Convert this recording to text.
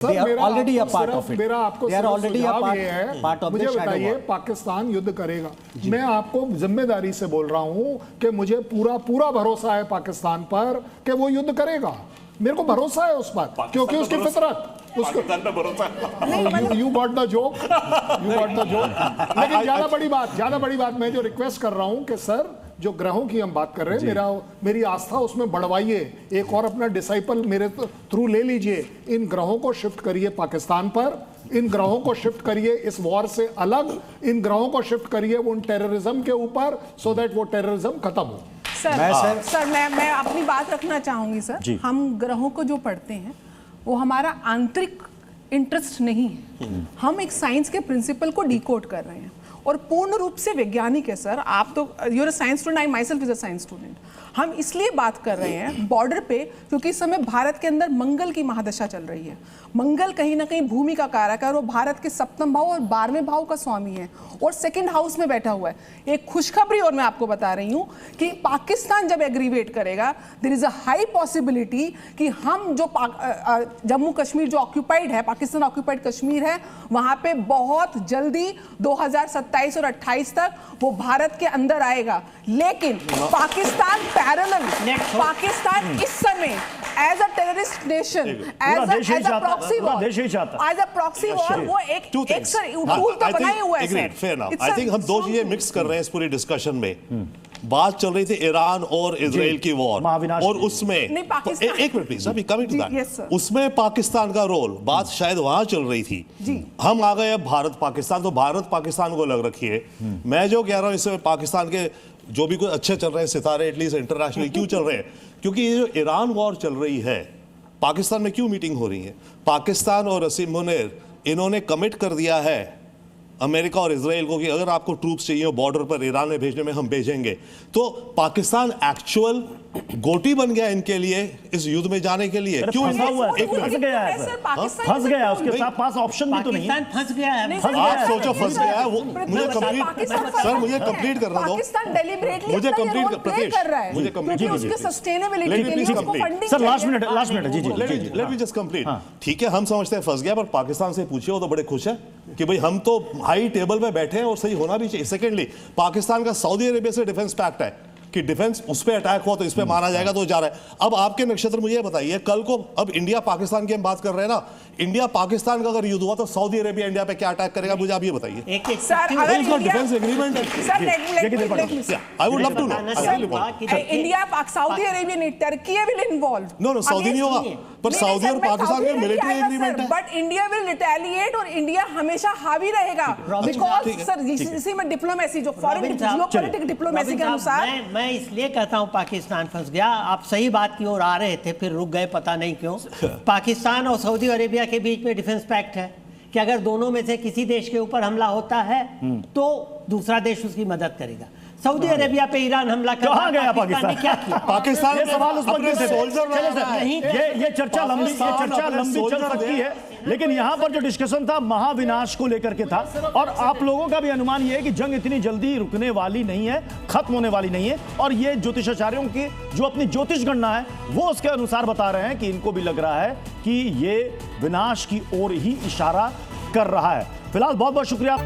They are already a part of it. मेरा आपको They are already a part of the मुझे shadow बताइए, war. Pakistan युद्ध करेगा? मैं आपको जिम्मेदारी से बोल रहा हूं कि मुझे पूरा भरोसा है पाकिस्तान पर कि वो युद्ध करेगा। मेरे को भरोसा है उस पर, क्योंकि उसकी फितरत यू गॉट द जोक, लेकिन ज्यादा बड़ी बात मैं जो रिक्वेस्ट कर रहा हूं कि सर, जो ग्रहों की हम बात कर रहे हैं, मेरी आस्था उसमें बढ़वाइए, एक और अपना डिसाइपल मेरे थ्रू ले लीजिए। इन ग्रहों को शिफ्ट करिए पाकिस्तान पर, इन ग्रहों को शिफ्ट करिए इस वॉर से अलग, इन ग्रहों को शिफ्ट करिए उन टेररिज्म के ऊपर, सो दैट वो टेररिज्म खत्म हो। सर मैं अपनी बात रखना चाहूंगी सर। हम ग्रहों को जो पढ़ते हैं वो हमारा आंतरिक इंटरेस्ट नहीं है, हम एक साइंस के प्रिंसिपल को डिकोड कर रहे हैं और पूर्ण रूप से वैज्ञानिक है सर। आप तो you're a science student, I my self is a science student. हम इसलिए बात कर रहे हैं बॉर्डर पे क्योंकि इस समय भारत के अंदर मंगल की महादशा चल रही है। मंगल कहीं ना कहीं भूमि का कारक है और वो भारत के सप्तम भाव और 12वें भाव का स्वामी है और सेकंड हाउस में बैठा हुआ है। एक खुशखबरी और मैं आपको बता रही हूं कि पाकिस्तान जब एग्रीवेट करेगा, there is a high possibility कि हम जो जम्मू कश्मीर जो ऑक्यूपाइड है, पाकिस्तान ऑक्यूपाइड कश्मीर है, वहां पे बहुत जल्दी 2027 और 28 तक वो भारत के अंदर आएगा। लेकिन पाकिस्तान पैरेलल, पाकिस्तान इस समय as a terrorist nation, as a proxy war, as a proxy war, वो एक टूल तो बना ही हुआ है sir. Fair now, I think हम दो चीजें मिक्स कर रहे हैं इस पूरी डिस्कशन में। बात चल रही थी ईरान और इजराइल की वॉर, और उसमें एक मिनट प्लीज, अभी कमिंग टू दैट, उसमें पाकिस्तान का रोल, बात शायद वहां चल रही थी। हम आ गए अब भारत पाकिस्तान, तो भारत पाकिस्तान को लग रखी है। मैं जो कह रहा हूं, इसमें पाकिस्तान के जो भी कुछ अच्छे चल रहे हैं सितारे, एटलीस्ट इंटरनेशनली क्यों चल रहे हैं, क्योंकि ये जो ईरान वॉर चल रही है, पाकिस्तान में क्यों मीटिंग हो रही है? पाकिस्तान और असीम मुनीर इन्होंने कमिट कर दिया है अमेरिका और इजराइल को कि अगर आपको ट्रूप्स चाहिए बॉर्डर पर ईरान में भेजने में, हम भेजेंगे। तो पाकिस्तान एक्चुअल गोटी बन गया इनके लिए इस युद्ध में जाने के लिए। क्यों फंस गया है सर, उसके पास ऑप्शन भी तो नहीं है। फंस गया है। आप सोचो फंस गया है वो। मुझे कंप्लीट सर, मुझे कंप्लीट करना दो। पाकिस्तान डेलिबरेटली मुझे कंप्लीट कर रहा है, मुझे कंप्लीट उसके सस्टेनेबिलिटी के लिए उसको फंडिंग। सर लास्ट मिनट जी लेट मी जस्ट कंप्लीट। ठीक है, हम समझते हैं फंस गया, पर पाकिस्तान से पूछिए, वो तो बड़े खुश है कि भाई हम तो हाई टेबल पे बैठे हैं और सही होना भी चाहिए। सेकेंडली, पाकिस्तान का सऊदी अरेबिया से डिफेंस पैक्ट है कि डिफेंस उस पे अटैक हुआ तो इस पे माना जाएगा, तो जा रहा है। अब आपके नक्षत्र मुझे बताइए, कल को अब इंडिया पाकिस्तान की हम बात कर रहे हैं ना, इंडिया पाकिस्तान का अगर युद्ध हुआ तो सऊदी अरेबिया इंडिया पे क्या अटैक करेगा, मुझे आप ये बताइए। Defence agreement I would love to know. India Saudi Arabia नहीं, Turkey will involve. No Saudi नहीं होगा, पर सऊदी और पाकिस्तान में मिलिट्री एग्रीमेंट है। बट इंडिया विल रिटेलिएट और इंडिया हमेशा हावी रहेगा, बिकॉज़ सर इसी में डिप्लोमेसी, जो फॉरेन जियोपॉलिटिक डिप्लोमेसी के अनुसार। मैं इसलिए कहता हूं पाकिस्तान फंस गया। आप सही बात की ओर आ रहे थे, फिर रुक गए, पता नहीं क्यों। पाकिस्तान और सऊदी अरेबिया के बीच में डिफेंस पैक्ट है कि अगर दोनों में से किसी देश के ऊपर हमला होता है तो दूसरा देश उसकी मदद करेगा। सऊदी अरेबिया पे ईरान हमला कर कहां गया पाकिस्तान? क्या किया पाकिस्तान? ये सवाल उस पर नहीं, ये चर्चा लंबी चल सकती है, लेकिन यहाँ पर जो डिस्कशन था महाविनाश को लेकर के था, और आप लोगों का भी अनुमान ये है कि जंग इतनी जल्दी रुकने वाली नहीं है, खत्म होने वाली नहीं है। और ये ज्योतिषाचार्यों की जो अपनी ज्योतिष गणना है वो उसके अनुसार बता रहे हैं कि इनको भी लग रहा है कि ये विनाश की ओर ही इशारा कर रहा है। फिलहाल बहुत बहुत शुक्रिया।